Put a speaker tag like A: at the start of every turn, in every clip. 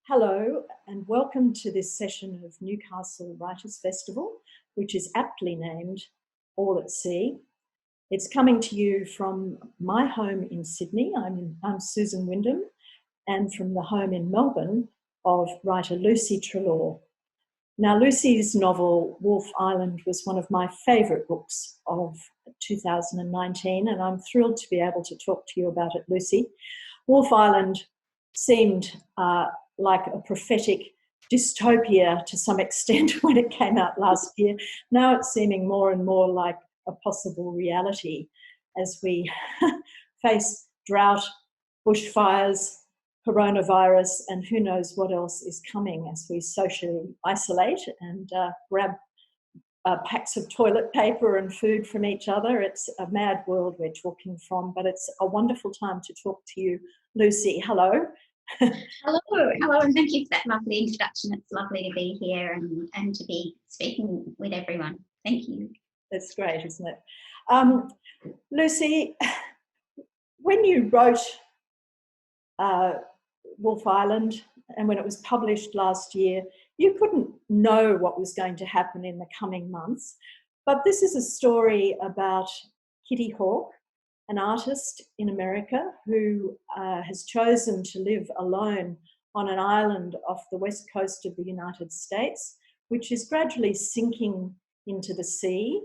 A: Hello and welcome to this session of Newcastle Writers Festival, which is aptly named All at Sea. It's coming to you from my home in Sydney. I'm Susan Wyndham, and from the home in Melbourne of writer Lucy Treloar. Now, Lucy's novel Wolf Island was one of my favourite books of 2019, and I'm thrilled to be able to talk to you about it, Lucy. Wolf Island seemed like a prophetic dystopia to some extent when it came out last year. Now it's seeming more and more like a possible reality as we face drought, bushfires, coronavirus, and who knows what else is coming as we socially isolate and grab packs of toilet paper and food from each other. It's a mad world we're talking from, but it's a wonderful time to talk to you, Lucy. Hello.
B: Hello, and thank you for that lovely introduction. It's lovely to be here and to be speaking with everyone. Thank you.
A: That's great, isn't it? Lucy, when you wrote Wolf Island and when it was published last year, you couldn't know what was going to happen in the coming months, but this is a story about Kitty Hawke, an artist in America who has chosen to live alone on an island off the west coast of the United States, which is gradually sinking into the sea,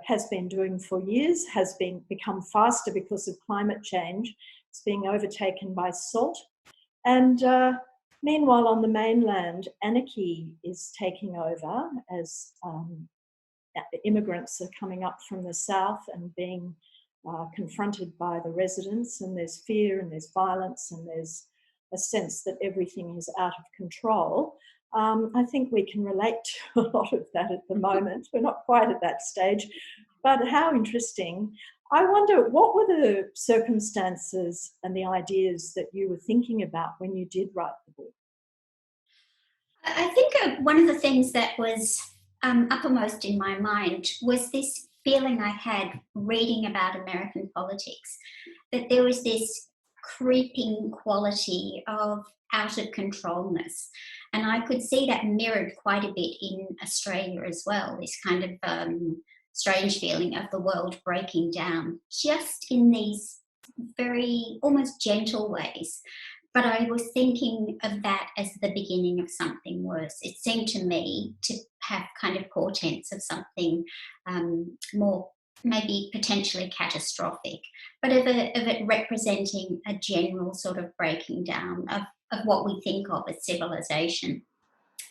A: has been doing for years, has become faster because of climate change. It's being overtaken by salt. And meanwhile, on the mainland, anarchy is taking over as immigrants are coming up from the south and being confronted by the residents, and there's fear and there's violence and there's a sense that everything is out of control. I think we can relate to a lot of that at the moment. We're not quite at that stage, but how interesting. I wonder, what were the circumstances and the ideas that you were thinking about when you did write the book?
B: I think one of the things that was uppermost in my mind was this feeling I had reading about American politics, that there was this creeping quality of out of controlness. And I could see that mirrored quite a bit in Australia as well, this kind of strange feeling of the world breaking down, just in these very almost gentle ways. But I was thinking of that as the beginning of something worse. It seemed to me to have kind of portents of something more maybe potentially catastrophic, but of it representing a general sort of breaking down of what we think of as civilization,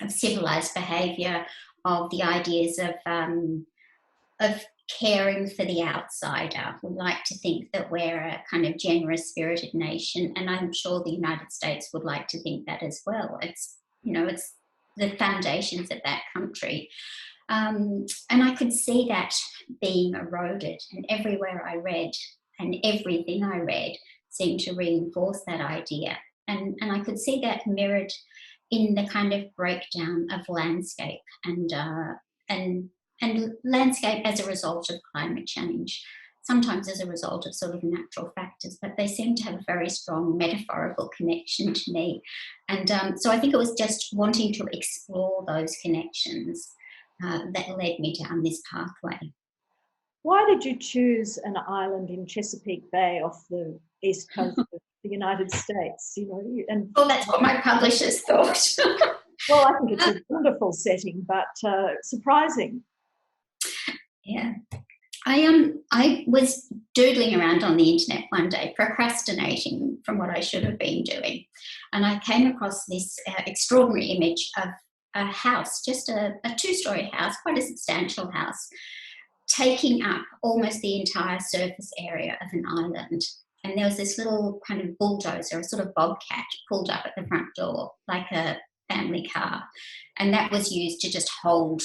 B: of civilized behaviour, of the ideas of caring for the outsider. We like to think that we're a kind of generous spirited nation, and I'm sure the United States would like to think that as well. It's the foundations of that country. And I could see that being eroded, and everywhere I read and everything I read seemed to reinforce that idea. And I could see that mirrored in the kind of breakdown of landscape and landscape as a result of climate change, sometimes as a result of sort of natural factors, but they seem to have a very strong metaphorical connection to me. And so I think it was just wanting to explore those connections that led me down this pathway.
A: Why did you choose an island in Chesapeake Bay off the east coast of the United States?
B: Well, that's what my publishers thought.
A: Well, I think it's a wonderful setting, but surprising.
B: Yeah. I was doodling around on the internet one day, procrastinating from what I should have been doing. And I came across this extraordinary image of a house, just a two-storey house, quite a substantial house, taking up almost the entire surface area of an island. And there was this little kind of bulldozer, a sort of bobcat, pulled up at the front door, like a family car. And that was used to just hold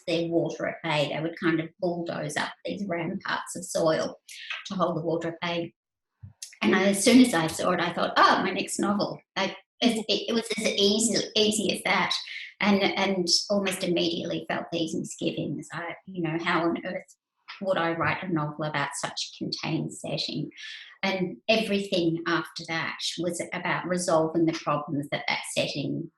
B: their water at bay. They would kind of bulldoze up these ramparts of soil to hold the water at bay. And as soon as I saw it, I thought, oh, my next novel. It was as easy as that. And almost immediately felt these misgivings. How on earth would I write a novel about such a contained setting? And everything after that was about resolving the problems that setting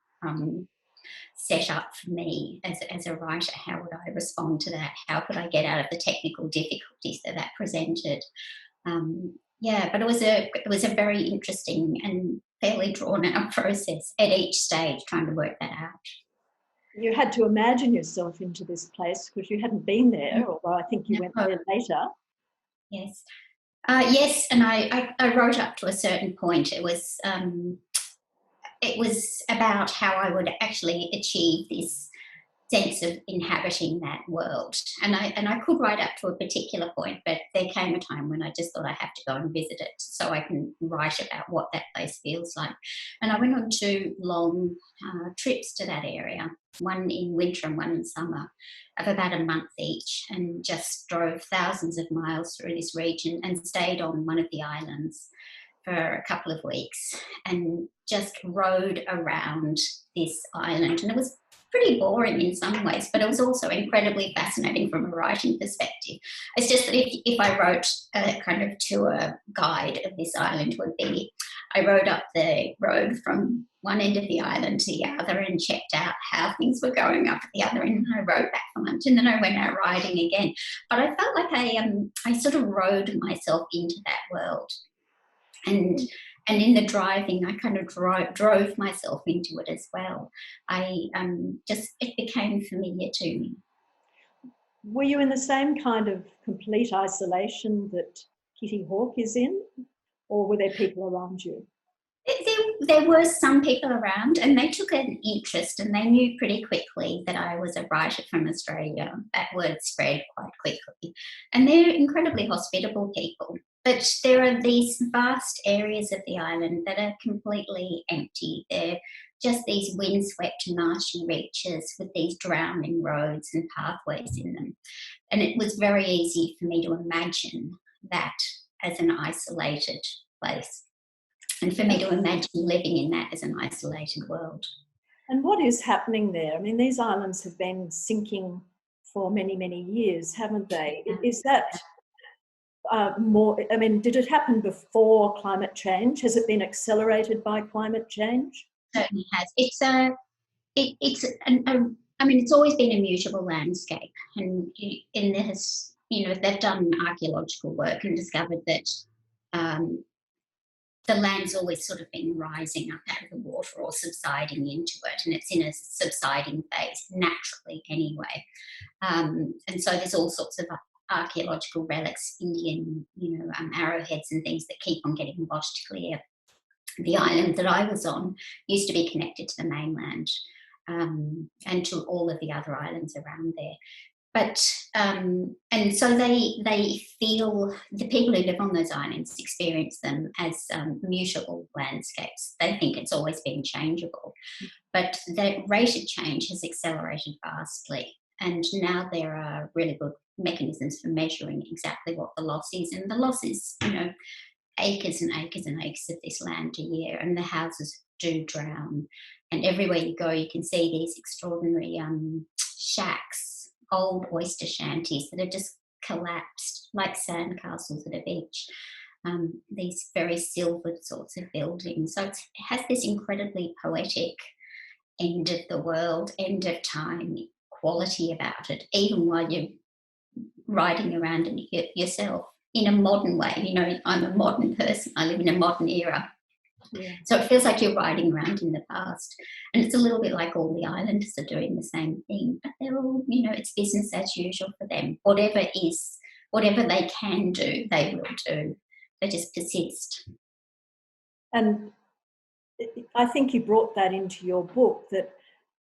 B: set up for me as a writer. How would I respond to that? How could I get out of the technical difficulties that presented? But it was a very interesting and fairly drawn out process at each stage, trying to work that out.
A: You had to imagine yourself into this place because you hadn't been there, although I think you went there later.
B: Yes. Yes, and I wrote up to a certain point. It was about how I would actually achieve this sense of inhabiting that world. And I could write up to a particular point, but there came a time when I just thought I have to go and visit it so I can write about what that place feels like. And I went on 2 long trips to that area, one in winter and one in summer, of about a month each, and just drove thousands of miles through this region and stayed on one of the islands for a couple of weeks and just rode around this island. And it was pretty boring in some ways, but it was also incredibly fascinating from a writing perspective. It's just that if I wrote a kind of tour guide of this island, would be I rode up the road from one end of the island to the other and checked out how things were going up at the other end, and I rode back for lunch, and then I went out riding again. But I felt like I sort of rode myself into that world. And in the driving, I kind of drove myself into it as well. It became familiar to me.
A: Were you in the same kind of complete isolation that Kitty Hawke is in, or were there people around you?
B: There were some people around, and they took an interest, and they knew pretty quickly that I was a writer from Australia. That word spread quite quickly. And they're incredibly hospitable people. But there are these vast areas of the island that are completely empty. They're just these windswept marshy reaches with these drowning roads and pathways in them. And it was very easy for me to imagine that as an isolated place, and for me to imagine living in that as an isolated world.
A: And what is happening there? I mean, these islands have been sinking for many, many years, haven't they? Is that more, I mean, did it happen before climate change? Has it been accelerated by climate change?
B: Certainly has. It's always been a mutable landscape, and they've done archaeological work and discovered that the land's always sort of been rising up out of the water or subsiding into it, and it's in a subsiding phase naturally anyway. And so there's all sorts of archaeological relics, Indian, arrowheads and things that keep on getting washed clear. The island that I was on used to be connected to the mainland and to all of the other islands around there. But and so they feel, the people who live on those islands experience them as mutable landscapes. They think it's always been changeable, but the rate of change has accelerated vastly. And now there are really good mechanisms for measuring exactly what the loss is. And the loss is, acres and acres and acres of this land a year, and the houses do drown. And everywhere you go, you can see these extraordinary shacks, old oyster shanties that are just collapsed like sandcastles at a beach. These very silvered sorts of buildings. So it has this incredibly poetic end of the world, end of time quality about it, even while you're riding around in it yourself in a modern way. I'm a modern person. I live in a modern era. Yeah. So it feels like you're riding around in the past. And it's a little bit like all the islanders are doing the same thing, but they're all, it's business as usual for them. Whatever they can do, they will do. They just persist.
A: And I think you brought that into your book, that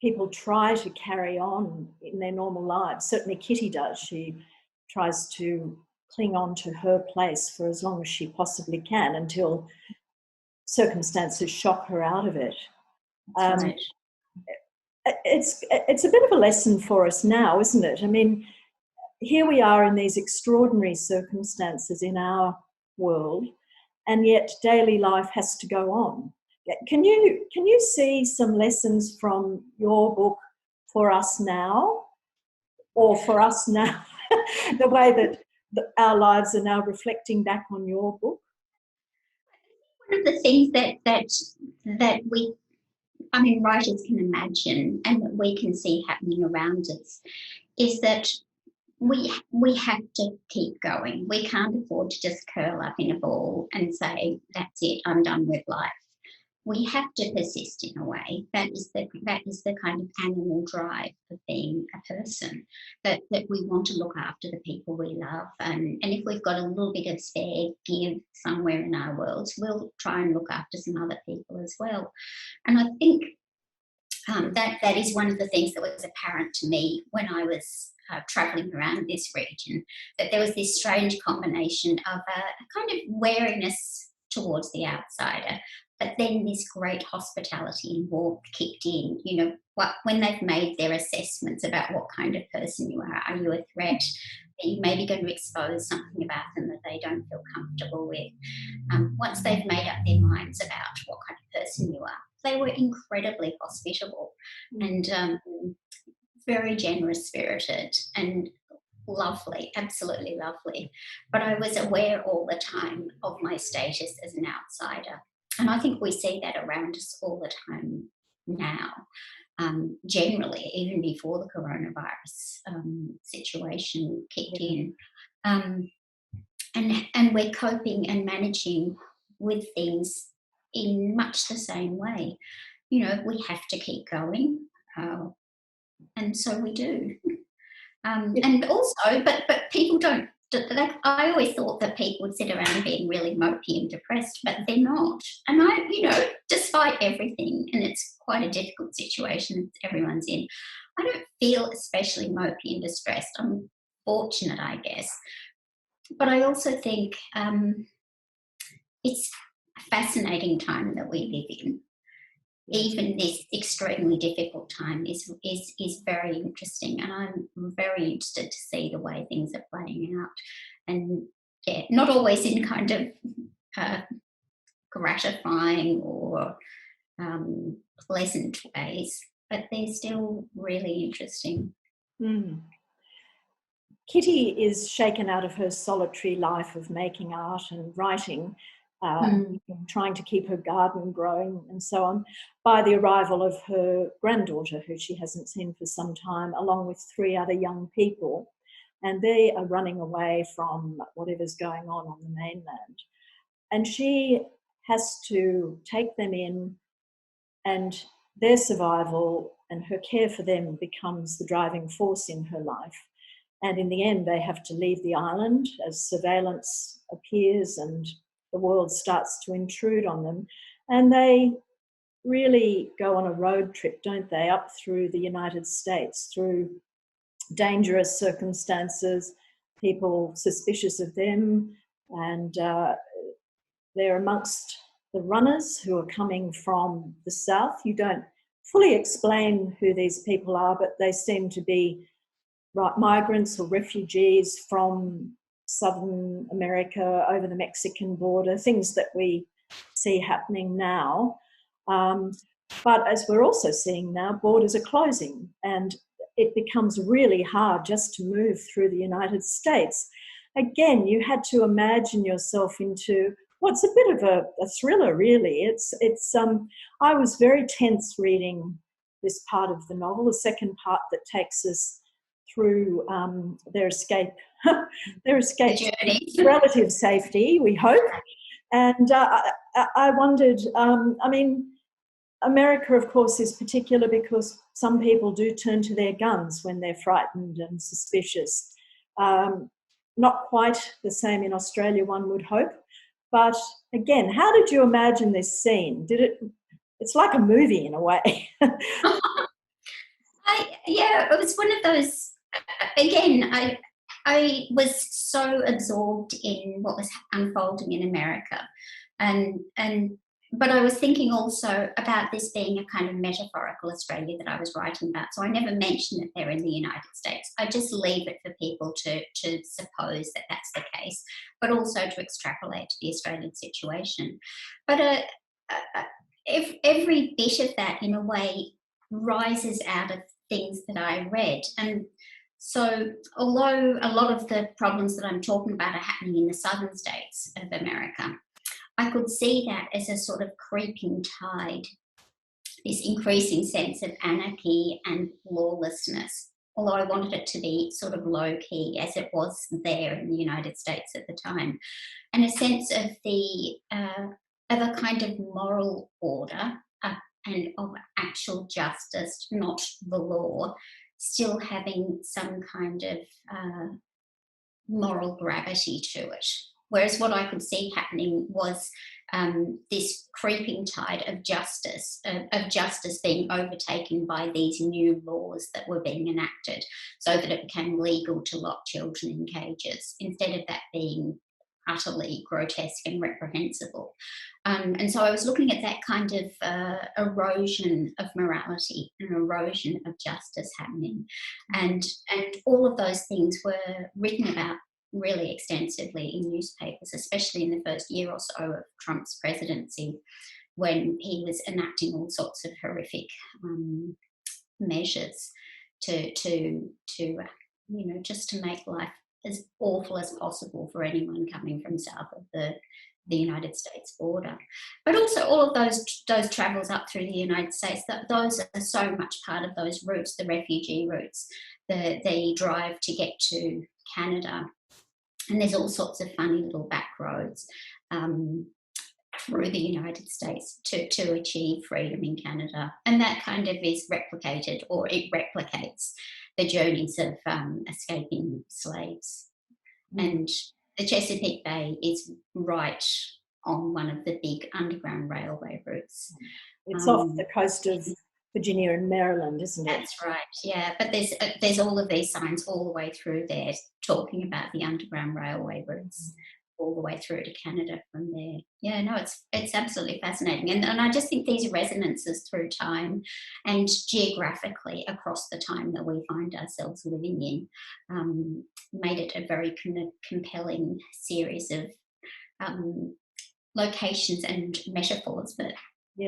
A: people try to carry on in their normal lives. Certainly Kitty does. She tries to cling on to her place for as long as she possibly can until circumstances shock her out of it.
B: Right.
A: It's a bit of a lesson for us now, isn't it? I mean, here we are in these extraordinary circumstances in our world, and yet daily life has to go on. Can you see some lessons from your book for us now, or for us now the way that our lives are now reflecting back on your book?
B: One of the things that we, I mean, writers can imagine and that we can see happening around us is that we have to keep going. We can't afford to just curl up in a ball and say, that's it, I'm done with life. We have to persist in a way. That is the kind of animal drive of being a person, that we want to look after the people we love. And if we've got a little bit of spare give somewhere in our worlds, we'll try and look after some other people as well. And I think that is one of the things that was apparent to me when I was travelling around this region, that there was this strange combination of a kind of wariness towards the outsider, but then this great hospitality and warmth kicked in. You know, when they've made their assessments about what kind of person you are you a threat? Are you maybe going to expose something about them that they don't feel comfortable with? Once they've made up their minds about what kind of person you are, they were incredibly hospitable and very generous spirited and lovely, absolutely lovely. But I was aware all the time of my status as an outsider. And I think we see that around us all the time now, generally, even before the coronavirus situation kicked in. And we're coping and managing with things in much the same way. You know, we have to keep going, and so we do. And also, but people don't. Like, I always thought that people would sit around being really mopey and depressed, but they're not. And I, you know, despite everything, and it's quite a difficult situation everyone's in, I don't feel especially mopey and distressed. I'm fortunate, I guess. But I also think it's a fascinating time that we live in. Even this extremely difficult time is very interesting, and I'm very interested to see the way things are playing out. And yeah, not always in kind of gratifying or pleasant ways, but they're still really interesting.
A: Mm. Kitty is shaken out of her solitary life of making art and writing, trying to keep her garden growing and so on, by the arrival of her granddaughter, who she hasn't seen for some time, along with 3 other young people. And they are running away from whatever's going on the mainland. And she has to take them in, and their survival and her care for them becomes the driving force in her life. And in the end, they have to leave the island as surveillance appears and the world starts to intrude on them. And they really go on a road trip, don't they, up through the United States, through dangerous circumstances, people suspicious of them, and they're amongst the runners who are coming from the south. You don't fully explain who these people are, but they seem to be migrants or refugees from Southern America over the Mexican border, things that we see happening now. But as we're also seeing now, borders are closing and it becomes really hard just to move through the United States. Again, you had to imagine yourself into what's a bit of a thriller, really. I was very tense reading this part of the novel, the second part that takes us through their escape
B: Journey.
A: relative safety, we hope. And I wondered, I mean, America, of course, is particular because some people do turn to their guns when they're frightened and suspicious. Not quite the same in Australia, one would hope. But again, how did you imagine this scene? It's like a movie in a way.
B: Yeah, it was one of those. Again, I was so absorbed in what was unfolding in America, but I was thinking also about this being a kind of metaphorical Australia that I was writing about. So I never mentioned that they're in the United States. I just leave it for people to suppose that that's the case, but also to extrapolate to the Australian situation. But if every bit of that, in a way, rises out of things that I read. And So although a lot of the problems that I'm talking about are happening in the southern states of America, I could see that as a sort of creeping tide, this increasing sense of anarchy and lawlessness, although I wanted it to be sort of low key as it was there in the United States at the time, and a sense of of a kind of moral order and of actual justice, not the law, still having some kind of moral gravity to it. Whereas what I could see happening was this creeping tide of justice being overtaken by these new laws that were being enacted, so that it became legal to lock children in cages, instead of that being utterly grotesque and reprehensible. And so I was looking at that kind of erosion of morality, an erosion of justice happening. And all of those things were written about really extensively in newspapers, especially in the first year or so of Trump's presidency, when he was enacting all sorts of horrific measures to just to make life as awful as possible for anyone coming from south of the United States border. But also all of those travels up through the United States, those are so much part of those routes, the refugee routes, the drive to get to Canada. And there's all sorts of funny little back roads through the United States to achieve freedom in Canada. And that kind of is replicated, or it replicates the journeys of escaping slaves. And the Chesapeake Bay is right on one of the big underground railway routes.
A: It's off the coast of Virginia and Maryland, isn't it?
B: That's right, yeah. But there's all of these signs all the way through there talking about the underground railway routes all the way through to Canada from there. Yeah, no, it's absolutely fascinating. And I just think these resonances through time and geographically across the time that we find ourselves living in made it a very compelling series of locations and metaphors that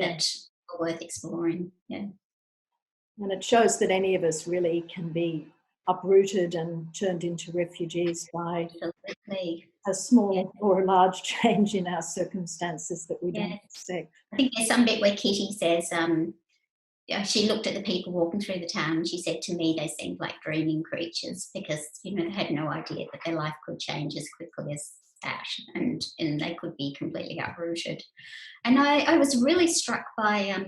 B: are worth exploring. Yeah.
A: And it shows that any of us really can be uprooted and turned into refugees by a small or a large change in our circumstances that we don't expect.
B: I think there's some bit where Kitty says she looked at the people walking through the town and she said, to me, they seemed like dreaming creatures, because, they had no idea that their life could change as quickly as that, and they could be completely uprooted. And I was really struck by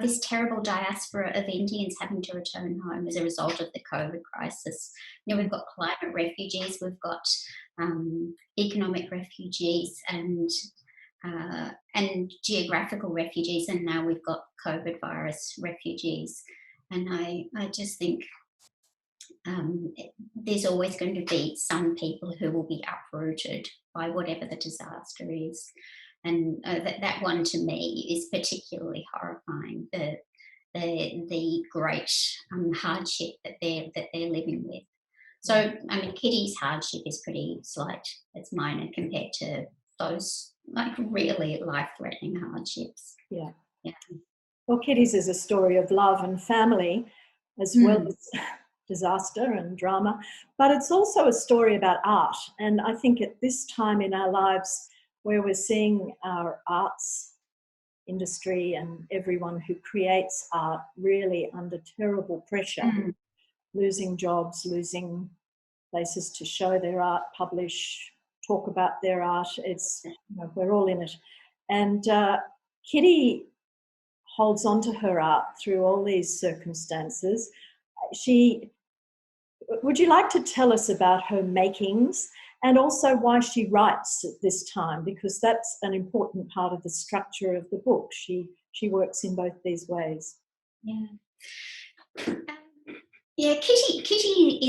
B: this terrible diaspora of Indians having to return home as a result of the COVID crisis. We've got climate refugees, we've got economic refugees, and geographical refugees, and now we've got COVID virus refugees. And I just think there's always going to be some people who will be uprooted by whatever the disaster is. And that one to me is particularly horrifying. The great hardship that they're living with. So I mean, Kitty's hardship is pretty slight. It's minor compared to those like really life-threatening hardships.
A: Yeah. Well, Kitty's is a story of love and family, as well as disaster and drama, but it's also a story about art. And I think at this time in our lives, where we're seeing our arts industry and everyone who creates art really under terrible pressure, losing jobs, losing places to show their art, publish, talk about their art. It's, we're all in it. And Kitty holds on to her art through all these circumstances. Would you like to tell us about her makings and also why she writes at this time? Because that's an important part of the structure of the book. She works in both these ways.
B: Yeah. Kitty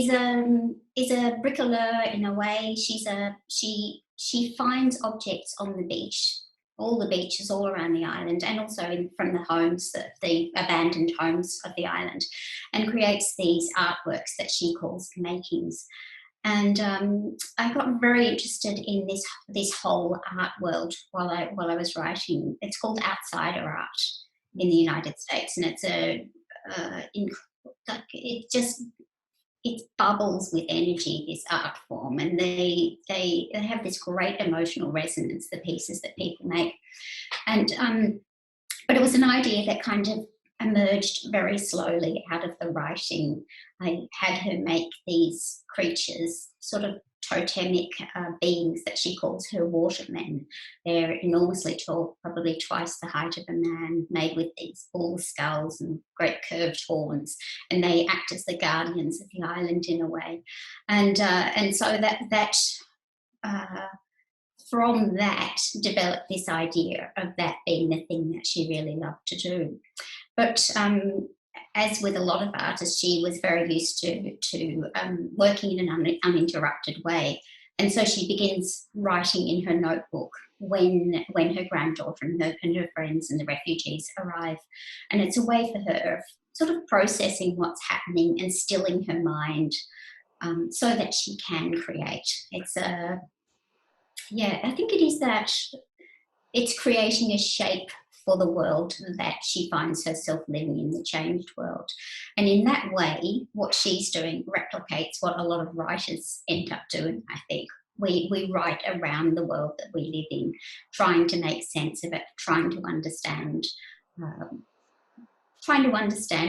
B: is a bricoleur in a way. She finds objects on the beach, all the beaches all around the island, and also from the homes, the abandoned homes of the island, and creates these artworks that she calls makings. And I got very interested in this whole art world while I was writing. It's called outsider art in the United States, and it's it just it bubbles with energy, this art form, and they have this great emotional resonance, the pieces that people make. And but it was an idea that kind of emerged very slowly out of the writing. I had her make these creatures, sort of totemic beings that she calls her watermen. They're enormously tall, probably twice the height of a man, made with these bull skulls and great curved horns, and they act as the guardians of the island in a way. And so that from that developed this idea of that being the thing that she really loved to do. But as with a lot of artists, she was very used to working in an uninterrupted way. And so she begins writing in her notebook when her granddaughter and her friends and the refugees arrive. And it's a way for her of sort of processing what's happening and stilling her mind so that she can create. I think it is that it's creating a shape for the world that she finds herself living in, the changed world. And in that way, what she's doing replicates what a lot of writers end up doing, I think. We write around the world that we live in, trying to make sense of it, trying to understand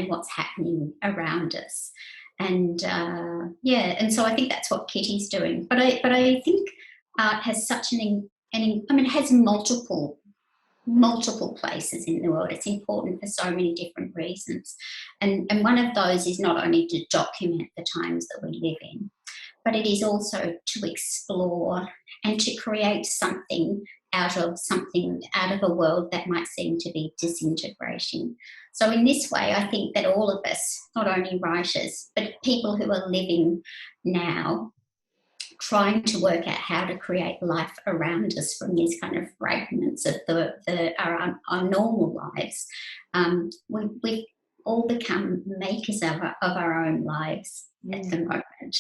B: what's happening around us. And and so I think that's what Kitty's doing. But I think art has such it has multiple places in the world. It's important for so many different reasons. And one of those is not only to document the times that we live in, but it is also to explore and to create something out of a world that might seem to be disintegrating. So in this way, I think that all of us, not only writers, but people who are living now, trying to work out how to create life around us from these kind of fragments of our normal lives. We've all become makers of our own lives at the moment.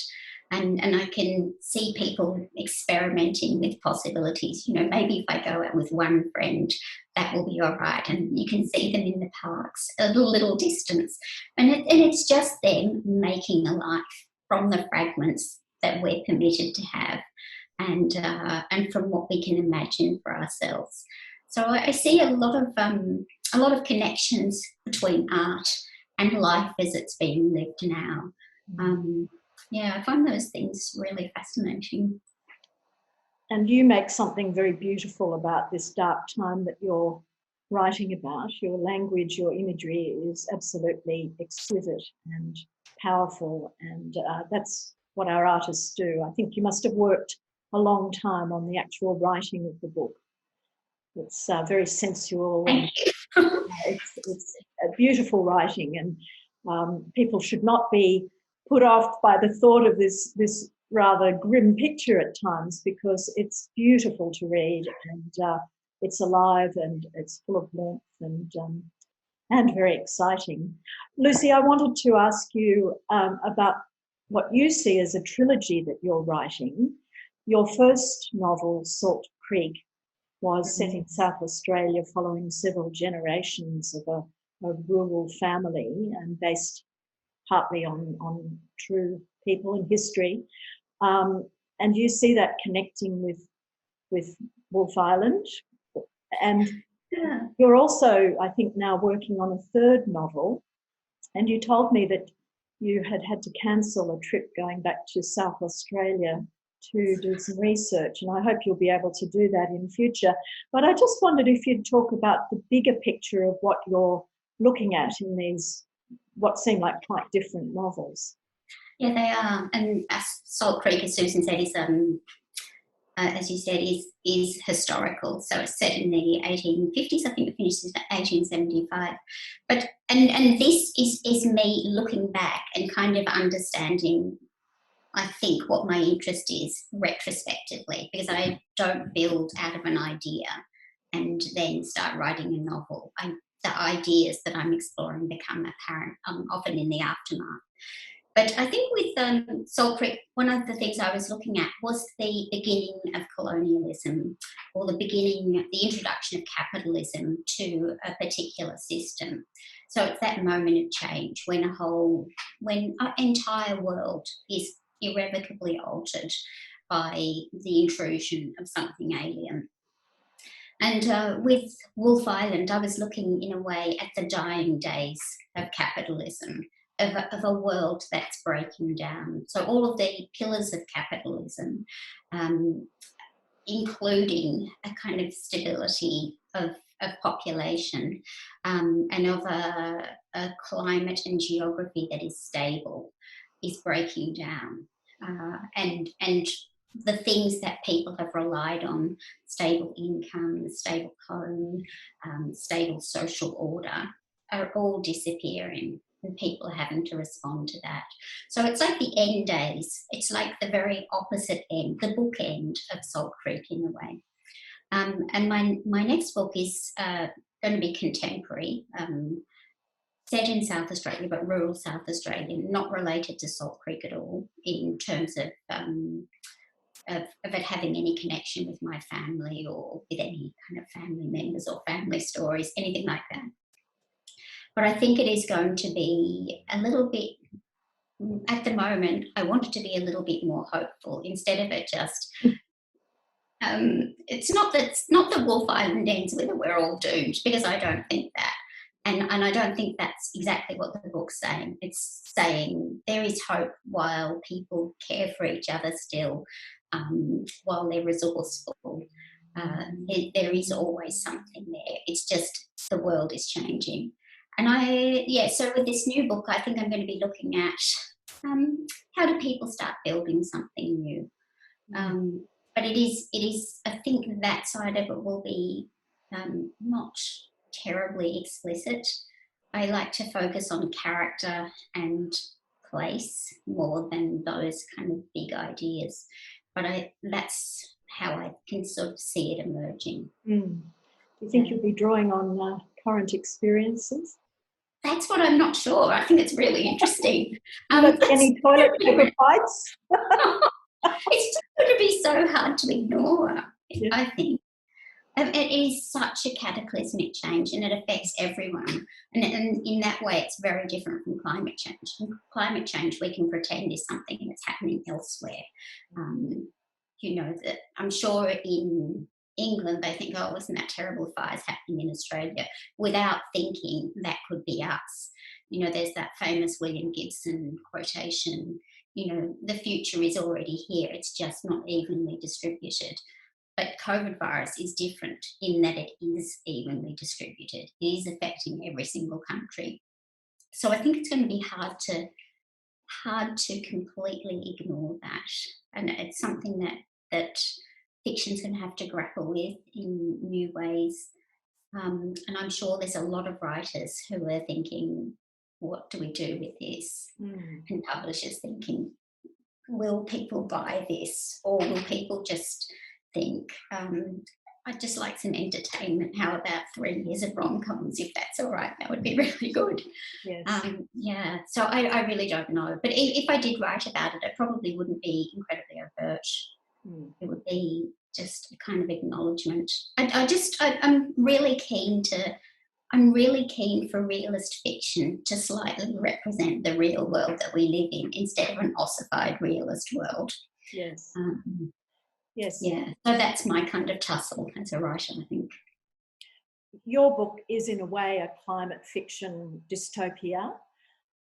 B: And I can see people experimenting with possibilities. Maybe if I go out with one friend, that will be all right. And you can see them in the parks at a little distance. And it's just them making a life from the fragments that we're permitted to have, and from what we can imagine for ourselves. So I see a lot of connections between art and life as it's being lived now. I find those things really fascinating.
A: And you make something very beautiful about this dark time that you're writing about. Your language, your imagery is absolutely exquisite and powerful, and that's what our artists do. I think you must have worked a long time on the actual writing of the book. It's very sensual. And it's a beautiful writing, and people should not be put off by the thought of this rather grim picture at times, because it's beautiful to read, and it's alive, and it's full of warmth, and very exciting. Lucy, I wanted to ask you about what you see as a trilogy that you're writing. Your first novel, Salt Creek, was set in South Australia following several generations of a rural family, and based partly on true people and history. And you see that connecting with Wolfe Island. And you're also, I think, now working on a third novel. And you told me that you had to cancel a trip going back to South Australia to do some research, and I hope you'll be able to do that in future. But I just wondered if you'd talk about the bigger picture of what you're looking at in these, what seem like quite different novels.
B: Yeah, they are. And Salt Creek, as Susan said, is as you said, is historical. So it's set in the 1850s. I think it finishes in 1875. But and this is me looking back and kind of understanding, I think, what my interest is retrospectively, because I don't build out of an idea and then start writing a novel. The ideas that I'm exploring become apparent often in the aftermath. But I think with Salt Creek, one of the things I was looking at was the beginning of colonialism or the introduction of capitalism to a particular system. So it's that moment of change when an entire world is irrevocably altered by the intrusion of something alien. And with Wolf Island, I was looking in a way at the dying days of capitalism, of a world that's breaking down. So all of the pillars of capitalism, including a kind of stability of population, and of a climate and geography that is stable, is breaking down. And the things that people have relied on, stable income, stable home, stable social order, are all disappearing, and people are having to respond to that. So it's like the end days. It's like the very opposite end, the bookend of Salt Creek in a way. And my next book is going to be contemporary, set in South Australia, but rural South Australia, not related to Salt Creek at all in terms of it having any connection with my family or with any kind of family members or family stories, anything like that. But I think it is going to be a little bit, at the moment, I want it to be a little bit more hopeful instead of it just, it's not that Wolf Island ends with we're all doomed, because I don't think that. And I don't think that's exactly what the book's saying. It's saying there is hope while people care for each other still, while they're resourceful. There is always something there. It's just the world is changing. And so with this new book, I think I'm going to be looking at how do people start building something new. But it is, I think that side of it will be not terribly explicit. I like to focus on character and place more than those kind of big ideas. But that's how I can sort of see it emerging.
A: Do you think you'll be drawing on current experiences?
B: That's what I'm not sure. I think it's really interesting.
A: Any toilet paper fights?
B: It's just going to be so hard to ignore,
A: Yeah.
B: I think. It is such a cataclysmic change, and it affects everyone. And in that way, it's very different from climate change. In climate change, we can pretend is something that's happening elsewhere. That I'm sure in England they think, oh, wasn't that terrible fires happening in Australia, without thinking that could be us. There's that famous William Gibson quotation, the future is already here, it's just not evenly distributed. But COVID virus is different in that it is evenly distributed. It is affecting every single country. So I think it's going to be hard to completely ignore that. And it's something that fiction's going to have to grapple with in new ways. And I'm sure there's a lot of writers who are thinking, what do we do with this? And publishers thinking, will people buy this? Or will people just think, I'd just like some entertainment. How about 3 years of rom-coms? If that's all right, that would be really good.
A: Yes.
B: So I really don't know. But if I did write about it, it probably wouldn't be incredibly overt. It would be just a kind of acknowledgement. I'm really keen for realist fiction to slightly represent the real world that we live in instead of an ossified realist world.
A: Yes. Yes.
B: Yeah, so that's my kind of tussle as a writer, I think.
A: Your book is in a way a climate fiction dystopia.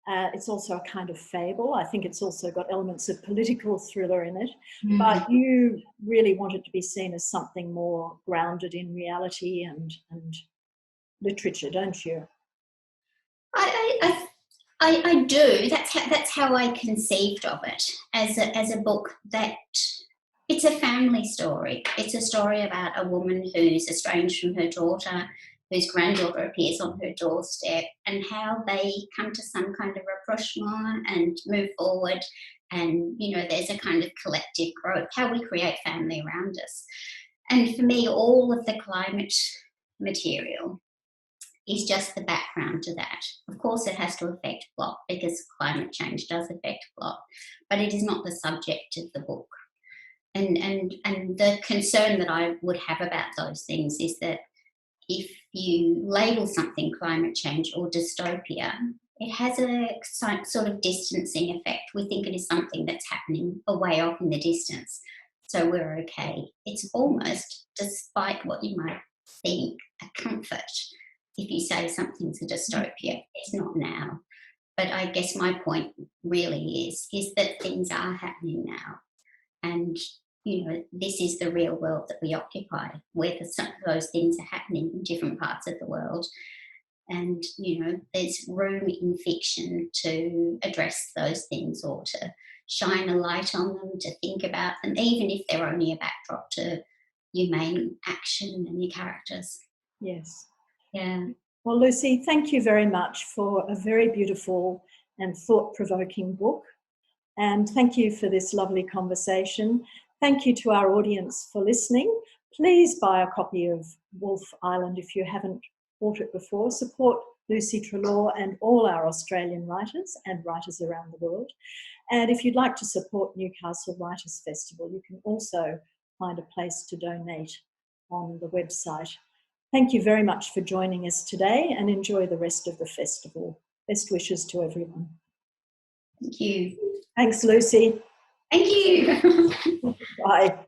A: It's also a kind of fable. I think it's also got elements of political thriller in it. But you really want it to be seen as something more grounded in reality and literature, don't you?
B: I do. That's how I conceived of it, as a book that it's a family story. It's a story about a woman who's estranged from her daughter, whose granddaughter appears on her doorstep, and how they come to some kind of rapprochement and move forward. And, there's a kind of collective growth, how we create family around us. And for me, all of the climate material is just the background to that. Of course, it has to affect plot because climate change does affect plot, but it is not the subject of the book. And the concern that I would have about those things is that if you label something climate change or dystopia, it has a sort of distancing effect. We think it is something that's happening away off in the distance, so we're okay. It's almost, despite what you might think, a comfort if you say something's a dystopia. It's not now. But I guess my point really is that things are happening now. And, this is the real world that we occupy, where some of those things are happening in different parts of the world. And, there's room in fiction to address those things or to shine a light on them, to think about them, even if they're only a backdrop to your main action and your characters.
A: Yes.
B: Yeah.
A: Well, Lucy, thank you very much for a very beautiful and thought-provoking book. And thank you for this lovely conversation. Thank you to our audience for listening. Please buy a copy of Wolf Island if you haven't bought it before. Support Lucy Treloar and all our Australian writers and writers around the world. And if you'd like to support Newcastle Writers Festival, you can also find a place to donate on the website. Thank you very much for joining us today, and enjoy the rest of the festival. Best wishes to everyone.
B: Thank you.
A: Thanks, Lucy.
B: Thank you.
A: Bye.